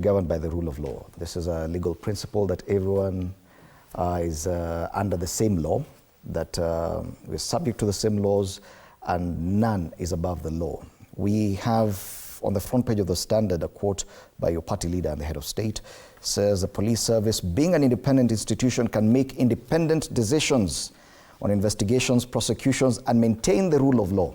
governed by the rule of law. This is a legal principle that everyone is under the same law, that we're subject to the same laws, and none is above the law. We have on the front page of the Standard a quote by your party leader and the head of state. Says the police service, being an independent institution, can make independent decisions on investigations, prosecutions, and maintain the rule of law.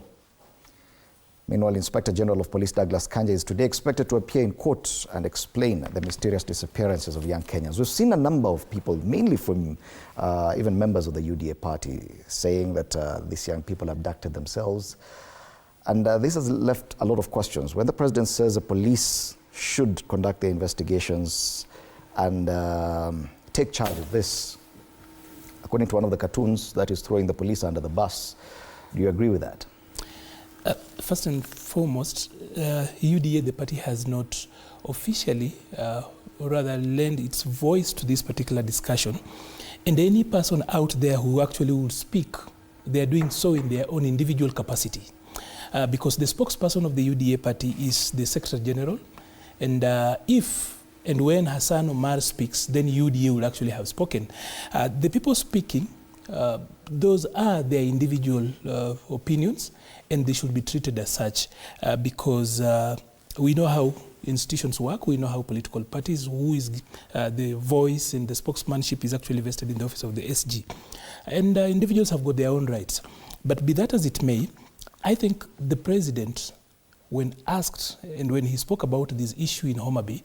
Meanwhile, Inspector General of Police Douglas Kanja is today expected to appear in court and explain the mysterious disappearances of young Kenyans. We've seen a number of people, mainly from even members of the UDA party, saying that these young people abducted themselves. And this has left a lot of questions. When the president says the police should conduct their investigations and take charge of this, according to one of the cartoons, that is throwing the police under the bus, do you agree with that? First and foremost, UDA, the party, has not officially, or rather lend its voice to this particular discussion. And any person out there who actually will speak, they are doing so in their own individual capacity. Because the spokesperson of the UDA party is the Secretary General. And if and when Hassan Omar speaks, then UDA will actually have spoken. The people speaking, those are their individual opinions, and they should be treated as such because we know how institutions work, we know how political parties, who is the voice and the spokesmanship is actually vested in the office of the SG. And individuals have got their own rights. But be that as it may, I think the president, when asked and when he spoke about this issue in Homa Bay,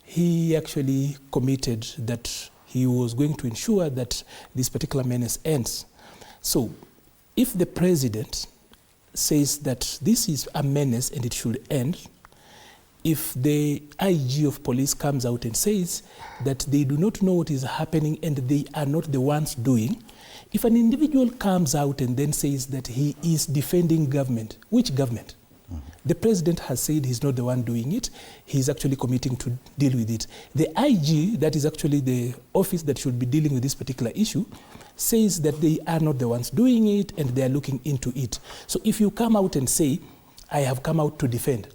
he actually committed that he was going to ensure that this particular menace ends. So if the president says that this is a menace and it should end, if the IG of police comes out and says that they do not know what is happening and they are not the ones doing, if an individual comes out and then says that he is defending government, which government? The president has said he's not the one doing it. He's actually committing to deal with it. The IG, that is actually the office that should be dealing with this particular issue, says that they are not the ones doing it and they are looking into it. So if you come out and say, I have come out to defend,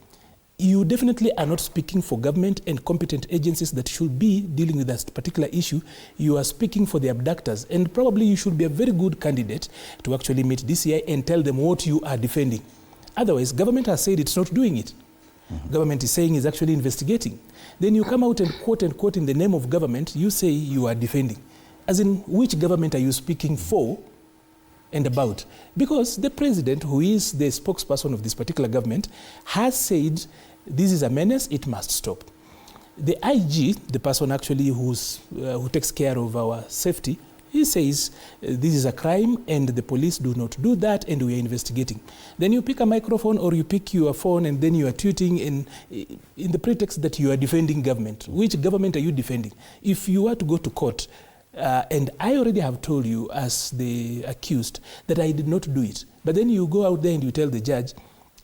you definitely are not speaking for government and competent agencies that should be dealing with that particular issue. You are speaking for the abductors, and probably you should be a very good candidate to actually meet DCI and tell them what you are defending. Otherwise, government has said it's not doing it. Government is saying it's actually investigating. Then you come out and quote in the name of government, you say you are defending. As in, which government are you speaking for and about? Because the president, who is the spokesperson of this particular government, has said this is a menace, it must stop. The IG, the person actually who takes care of our safety, he says this is a crime and the police do not do that and we are investigating. Then you pick a microphone or you pick your phone and then you are tweeting in the pretext that you are defending government. Which government are you defending? If you were to go to court, and I already have told you as the accused that I did not do it, but then you go out there and you tell the judge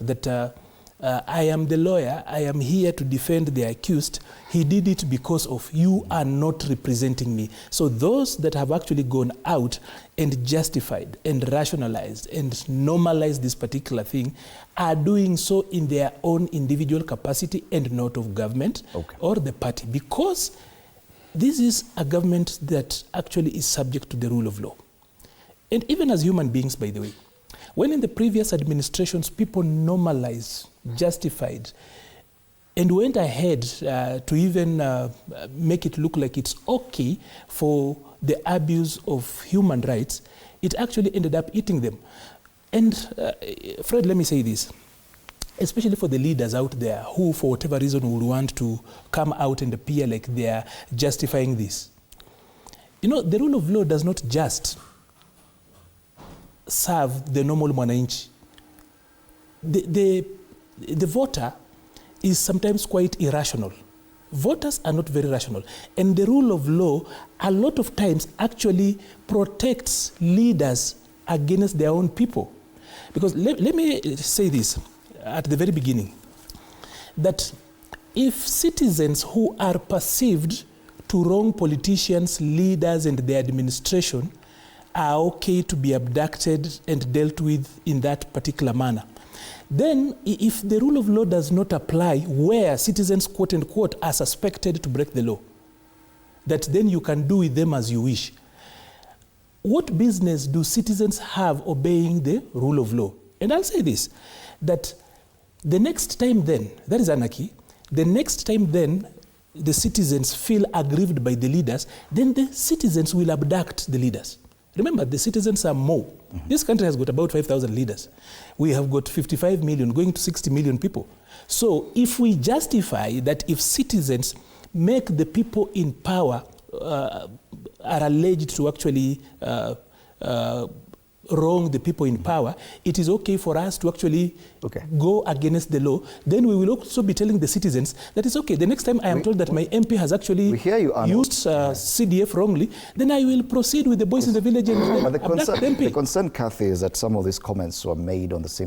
that I am the lawyer, I am here to defend the accused. He did it because of you are not representing me. So those that have actually gone out and justified and rationalized and normalized this particular thing are doing so in their own individual capacity and not of government or the party, because this is a government that actually is subject to the rule of law. And even as human beings, by the way, when in the previous administrations people normalized, justified, and went ahead to even make it look like it's okay for the abuse of human rights, it actually ended up eating them. And Fred, let me say this, especially for the leaders out there who, for whatever reason, would want to come out and appear like they are justifying this. You know, the rule of law does not just serve the normal mwananchi. The voter is sometimes quite irrational. Voters are not very rational. And the rule of law, a lot of times, actually protects leaders against their own people. Because let me say this at the very beginning, that if citizens who are perceived to wrong politicians, leaders, and their administration are okay to be abducted and dealt with in that particular manner, Then if the rule of law does not apply where citizens, quote unquote, are suspected to break the law, that then you can do with them as you wish. What business do citizens have obeying the rule of law? And I'll say this, that the next time then, that is anarchy, the next time then the citizens feel aggrieved by the leaders, then the citizens will abduct the leaders. Remember, the citizens are more. This country has got about 5,000 leaders. We have got 55 million, going to 60 million people. So if we justify that if citizens make the people in power are alleged to actually wrong the people in power, it is okay for us to actually go against the law. Then we will also be telling the citizens that it's okay. The next time I am told that my MP has actually used CDF wrongly, then I will proceed with the boys in the village and but the concern, Kathy, is that some of these comments were made on the same